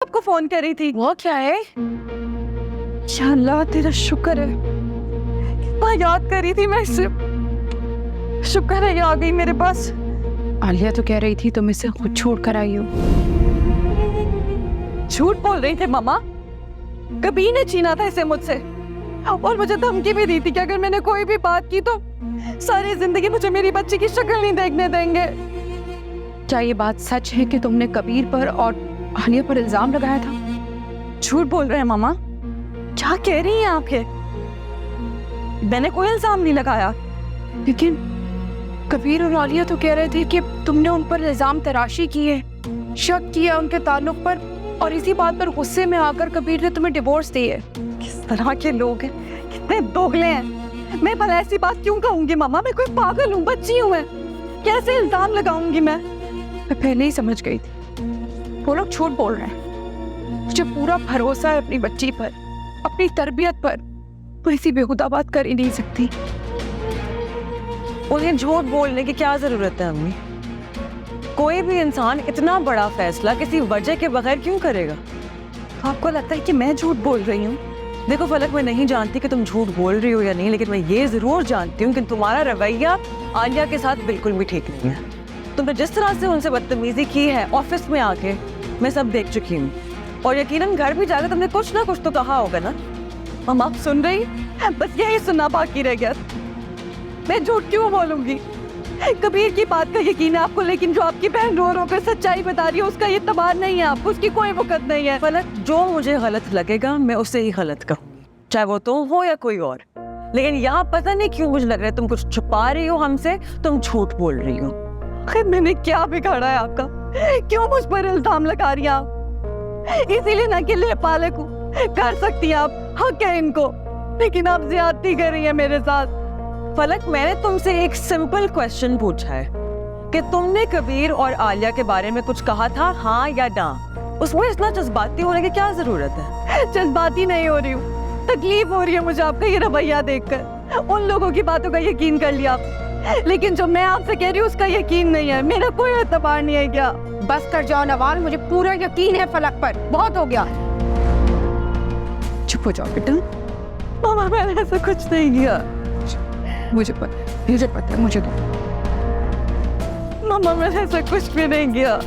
आपको फोन करी थी। वो क्या है? या अल्लाह तेरा शुक्र है, कितना याद करी थी मैं इसे। शुक्र है ये आ गई मेरे पास। आलिया तो कह रही थी तुम इसे खुद छोड़ कर आई हो। झूठ बोल रही थे मामा, कभी ने छीना था इसे मुझसे और मुझे धमकी भी दी थी कि अगर मैंने कोई भी बात की तो सारी जिंदगी मुझे मेरी बच्ची की शक्ल नहीं देखने देंगे। क्या ये बात सच है कि तुमने कबीर पर और आलिया पर इल्जाम लगाया था? झूठ बोल रहे हैं मामा, क्या कह रही हैं आप ये? मैंने कोई इल्जाम नहीं लगाया। लेकिन कबीर और आलिया तो कह रहे थे कि तुमने उन पर इल्जाम तराशी की है, शक किया उनके ताल्लुक पर, और इसी बात पर गुस्से में आकर कबीर ने तुम्हें डिवोर्स दी है। किस तरह के लोग हैं, कितने दोगले हैं। मैं भला ऐसी बात क्यों कहूंगी मामा? मैं कोई पागल हूँ, बच्ची हूँ मैं, कैसे इल्जाम लगाऊंगी मैं पहले ही समझ गई थी वो लोग झूठ बोल रहे हैं। मुझे पूरा भरोसा है अपनी बच्ची पर, अपनी तरबियत पर। वो ऐसी बेहुदा बात कर ही नहीं सकती। उन्हें झूठ बोलने की क्या जरूरत है अम्मी? कोई भी इंसान इतना बड़ा फैसला किसी वजह के बगैर क्यों करेगा? तो आपको लगता है कि मैं झूठ बोल रही हूँ? देखो फलक, मैं नहीं जानती कि तुम झूठ बोल रही हो या नहीं, लेकिन मैं ये जरूर जानती हूँ कि तुम्हारा रवैया आलिया के साथ बिल्कुल भी ठीक नहीं है। तुमने जिस तरह से उनसे बदतमीजी की है ऑफिस में आके, मैं सब देख चुकी हूँ, और यकीनन घर भी जाकर तुमने कुछ ना कुछ तो कहा होगा ना। हम आप सुन रही? बस यही सुनना बाकी रह गया। मैं झूठ क्यों बोलूंगी? कबीर की बात का यकीन है आपको, लेकिन जो आपकी बहन रो रो कर सच्चाई बता रही है उसका ये तबार नहीं है आपको, उसकी कोई वक़्त नहीं है। फलक, जो मुझे गलत लगेगा मैं उसे ही गलत कहूँगी, चाहे वो तुम हो या कोई और। लेकिन यहाँ पता नहीं क्यों मुझे लग रहा है तुम कुछ छुपा रही हो हमसे, तुम झूठ बोल रही हो। आखिर मैंने क्या बिगाड़ा है आपका? क्यों मुझ पर इल्जाम लगा रही हैं आप? इसीलिए ना कि ले पालक हूँ, कर सकती हैं आप, हक है इनको, लेकिन आप ज्यादती कर रही हैं मेरे साथ। फलक, मैंने तुमसे एक सिंपल क्वेश्चन पूछा है कि तुमने कबीर और आलिया के बारे में कुछ कहा था, हाँ या ना? उसमें इतना जज्बाती होने की क्या जरूरत है? जज्बाती नहीं हो रही हूँ, तकलीफ हो रही है मुझे आपका ये रवैया देखकर। उन लोगों की बातों का यकीन कर लिया आप, लेकिन जो मैं आपसे कह रही हूँ उसका यकीन नहीं है। मेरा कोई एतबार नहीं है क्या? बस कर जाओ नवाल, मुझे पूरा यकीन है फलक पर, बहुत हो गया। चुप हो जाओ बेटा। मामा, मैंने ऐसा कुछ नहीं किया। मुझे पता है, मुझे तो मामा, मैंने ऐसा कुछ भी नहीं किया।